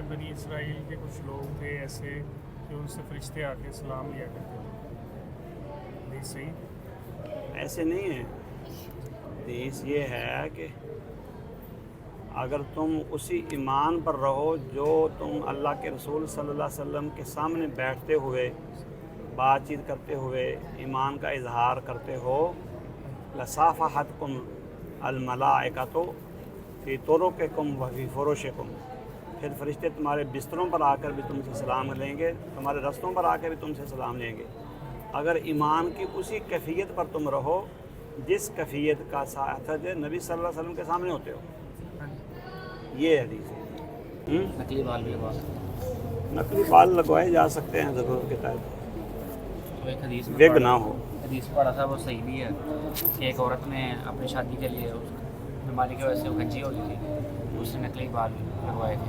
بنی اسرائیل کے کچھ لوگ تھے ایسے کہ ان سے فرشتے آ کے سلام لیا کرتے تھے، حدیث صحیح؟ ایسے نہیں ہے، حدیث یہ ہے کہ اگر تم اسی ایمان پر رہو جو تم اللہ کے رسول صلی اللہ علیہ وسلم کے سامنے بیٹھتے ہوئے بات چیت کرتے ہوئے ایمان کا اظہار کرتے ہو، لصافحتکم الملائکۃ فی طرقکم وفی فرشکم، پھر فرشتے تمہارے بستروں پر آ کر بھی تم سے سلام لیں گے، تمہارے رستوں پر آ کر بھی تم سے سلام لیں گے، اگر ایمان کی اسی کیفیت پر تم رہو جس کیفیت کا ساتھ نبی صلی اللہ علیہ وسلم کے سامنے ہوتے ہو۔ یہ حدیث ہے۔ نقلی بال بھی لگوا سکتے ہیں۔ نقلی بال لگوائے جا سکتے ہیں ضرورت کے تحت، تو ایک حدیث میں وگ پڑھا- نہ ہو۔ حدیث پڑھا تھا، وہ صحیح بھی ہے کہ ایک عورت نے اپنی شادی کے لیے اس بیماری کی وجہ سے وہ گنجی ہو گئی تھی، اس نے نقلی بال لگوائے تھے۔